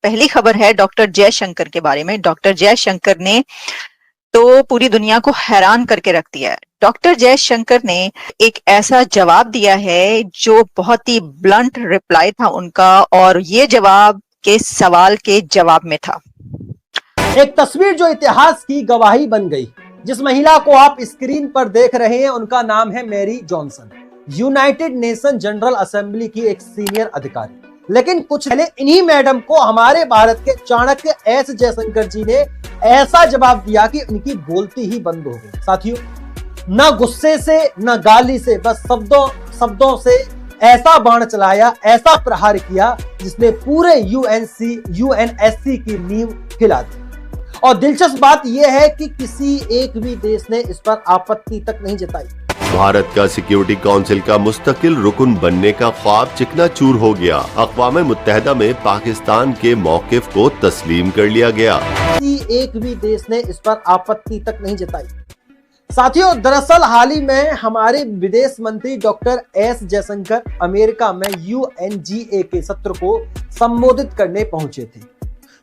पहली खबर है डॉक्टर जयशंकर के बारे में। डॉक्टर जयशंकर ने तो पूरी दुनिया को हैरान करके रख दिया है। डॉक्टर जयशंकर ने एक ऐसा जवाब दिया है जो बहुत ही ब्लंट रिप्लाई था उनका, और ये जवाब के सवाल के जवाब में था। एक तस्वीर जो इतिहास की गवाही बन गई। जिस महिला को आप स्क्रीन पर देख रहे हैं उनका नाम है Mary Johnson, United Nation General Assembly की एक सीनियर अधिकारी। लेकिन कुछ पहले इन्हीं मैडम को हमारे भारत के चाणक्य एस जयशंकर जी ने ऐसा जवाब दिया कि उनकी बोलती ही बंद हो गई। साथियों, न गुस्से से न गाली से, बस शब्दों से ऐसा बाण चलाया, ऐसा प्रहार किया जिसने पूरे यूएनएससी की नींव हिला दी। और दिलचस्प बात यह है कि किसी एक भी देश ने इस पर आपत्ति तक नहीं जताई। भारत का सिक्योरिटी काउंसिल का मुस्तकिल रुकन बनने का ख्वाब चिकनाचूर हो गया। अक़वाम मुत्तहिदा में पाकिस्तान के मौक़िफ़ को तस्लीम कर लिया गया। किसी एक भी देश ने इस पर आपत्ति तक नहीं जताई। साथियों, दरअसल हाल ही में हमारे विदेश मंत्री डॉक्टर एस जयशंकर अमेरिका में UNGA के सत्र को संबोधित करने पहुंचे थे।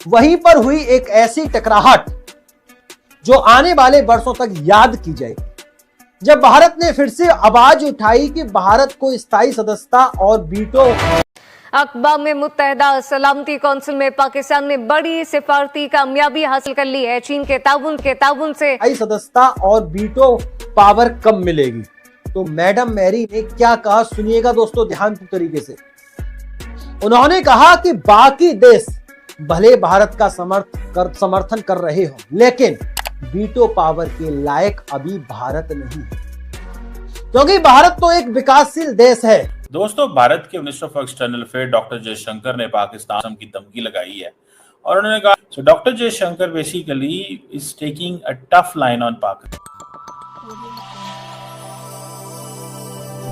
वहीं पर हुई एक ऐसी टकराहट जो आने वाले वर्षों तक याद की जाएगी, जब भारत ने फिर से आवाज उठाई कि भारत को स्थायी सदस्यता और वीटो। अक़वाम मुत्तहिदा सलामती कौंसिल में पाकिस्तान ने बड़ी सिफारती कामयाबी हासिल कर ली है। चीन के ताउन से सदस्यता और वीटो पावर कम मिलेगी। तो मैडम मैरी ने क्या कहा, सुनिएगा दोस्तों ध्यान तरीके से। उन्होंने कहा कि बाकी देश भले भारत का समर्थन कर रहे हो, लेकिन वीटो पावर के लायक अभी भारत नहीं है, क्योंकि भारत तो एक विकासशील देश है। दोस्तों, भारत के minister of external affair doctor Jaishankar ने पाकिस्तान की धमकी लगाई है और उन्होंने कहा, so doctor Jaishankar basically is taking a tough line on Pakistan.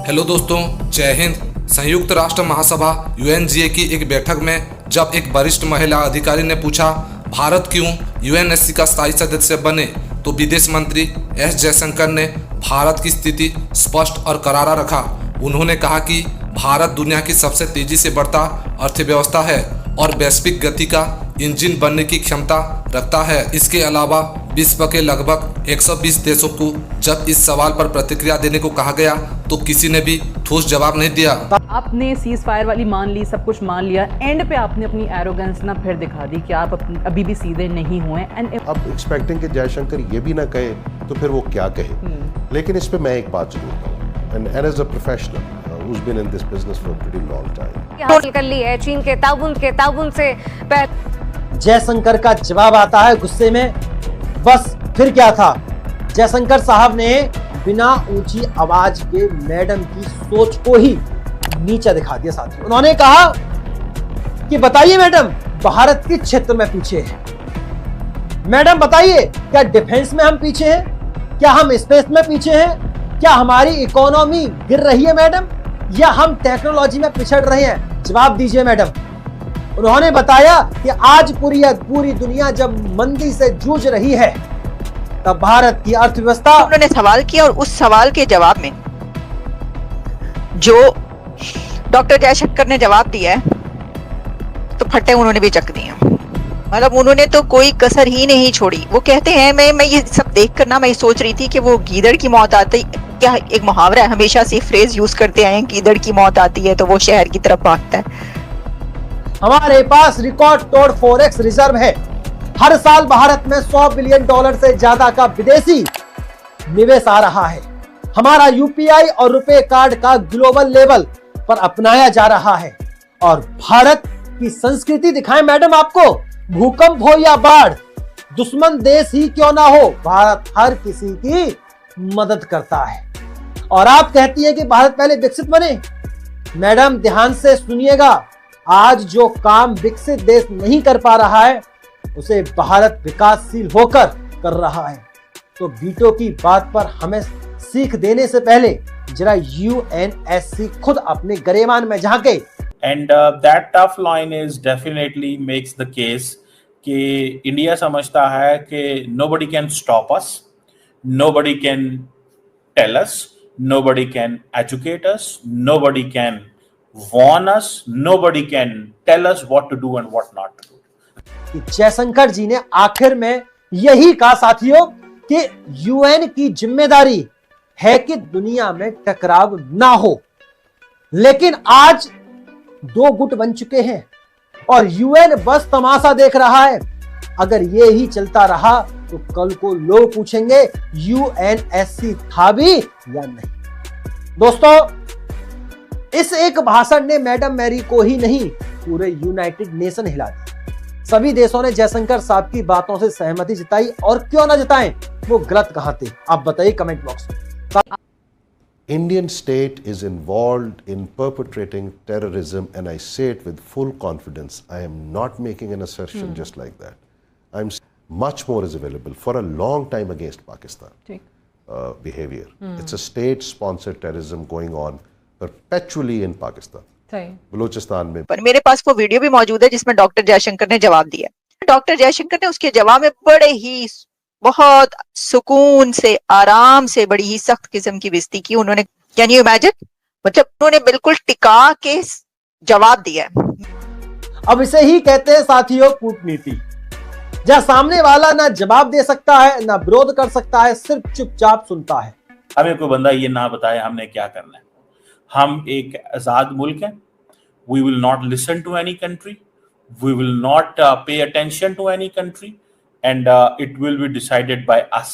Hello दोस्तों, जय हिंद। संयुक्त राष्ट्र महासभा UNGA की एक बैठक में जब एक वरिष्ठ महिला अधिकारी ने पूछा भारत क्यों UNSC का स्थायी सदस्य बने, तो विदेश मंत्री एस जयशंकर ने भारत की स्थिति स्पष्ट और करारा रखा। उन्होंने कहा कि भारत दुनिया की सबसे तेजी से बढ़ता अर्थव्यवस्था है और वैश्विक गति का इंजन बनने की क्षमता रखता है। इसके अलावा विश्व के लगभग 120 देशों को जब इस सवाल पर प्रतिक्रिया देने को कहा गया तो किसी ने भी ठोस जवाब नहीं दिया। आपने सीज फायर वाली मान ली, सब कुछ मान लिया, एंड पे आपने अपनी एरोगेंस ना फिर दिखा दी कि आप अभी भी सीधे नहीं हुए। अब एक्सपेक्टिंग कि जयशंकर ये भी ना कहे तो फिर वो क्या कहे। लेकिन इस पे मैं एक बात जरूर कहूँ, and as a professional who's been in this business for a pretty long time, हासिल कर ली है। चीन के ताउन से जयशंकर का जवाब आता है गुस्से में। बस फिर क्या था, जयशंकर साहब ने बिना ऊंची आवाज के मैडम की सोच को ही नीचा दिखा दिया। साथी, उन्होंने कहा कि बताइए मैडम, भारत किस क्षेत्र में पीछे है? मैडम बताइए, क्या डिफेंस में हम पीछे हैं? क्या हम स्पेस में पीछे हैं? क्या हमारी इकोनॉमी गिर रही है मैडम, या हम टेक्नोलॉजी में पिछड़ रहे हैं? जवाब दीजिए मैडम। उन्होंने बताया कि आज पूरी दुनिया जब मंदी से जूझ रही है तब भारत की अर्थव्यवस्था। उन्होंने सवाल किया और उस सवाल के जवाब में जो डॉक्टर जयशंकर ने जवाब दिया है तो फट्टे उन्होंने भी चक दिए। मतलब उन्होंने तो कोई कसर ही नहीं छोड़ी। वो कहते हैं, मैं ये सब देखकर ना मैं सोच रही थी कि वो गीदड़ की मौत आती, क्या एक मुहावरा है, हमेशा से फ्रेज यूज करते आए, गीदड़ की मौत आती है तो वो शहर की तरफ भागता है। हमारे पास रिकॉर्ड तोड़ फॉरेक्स रिजर्व है। हर साल भारत में $100 बिलियन से ज्यादा का विदेशी निवेश आ रहा है। हमारा UPI और रुपए कार्ड का ग्लोबल लेवल पर अपनाया जा रहा है। और भारत की संस्कृति दिखाएं मैडम आपको, भूकंप हो या बाढ़, दुश्मन देश ही क्यों ना हो, भारत हर किसी की मदद करता है। और आप कहती हैं कि भारत पहले विकसित बने। मैडम ध्यान से सुनिएगा, आज जो काम विकसित देश नहीं कर पा रहा है उसे भारत विकासशील होकर कर रहा है। तो वीटो की बात पर हमें सीख देने से पहले जरा UNSC खुद अपने गरेमान में झांके। And that tough line is definitely makes the case कि इंडिया समझता है कि nobody can stop us, nobody can tell us, nobody can educate us, nobody can warn us, nobody can tell us what to do and what not to do. कि जयशंकर जी ने आखिर में यही कहा साथियों कि यूएन की जिम्मेदारी है कि दुनिया में टकराव ना हो। लेकिन आज दो गुट बन चुके हैं और यूएन बस तमाशा देख रहा है। अगर ये ही चलता रहा तो कल को लोग पूछेंगे यूएनएससी था भी या नहीं। दोस्तों, इस एक भाषण ने मैडम मैरी को ही नहीं पूरे यूनाइटेड नेशन हिला दिया। सभी देशों ने जयशंकर साहब की बातों से सहमति जताई और क्यों ना जताएं, वो गलत कहां थे आप बताइए कमेंट बॉक्स में। Indian state is involved in perpetrating terrorism, and I say it with full confidence. I am not making an assertion just like that. I'm much more is available for a long time against Pakistan behavior. It's a state-sponsored terrorism going on perpetually in Pakistan. Balochistan में। पर मेरे पास वो video भी मौजूद है जिसमें doctor Jaishankar ने जवाब दिया। डॉक्टर जयशंकर ने उसके जवाब में बड़े ही बहुत सुकून से, आराम से, बड़ी ही सख्त किस्म की बेइज्जती की उन्होंने। Can you imagine? मतलब उन्होंने बिल्कुल टिका के जवाब दिया। अब इसे ही कहते हैं साथियों कूटनीति, जहां सामने वाला ना जवाब दे सकता है ना विरोध कर सकता है, सिर्फ चुपचाप सुनता है। हमें कोई बंदा ये ना बताए हमने क्या करना है। हम एक आजाद मुल्क है। We will not listen to any country, we will not pay attention to any country, and it will be decided by us.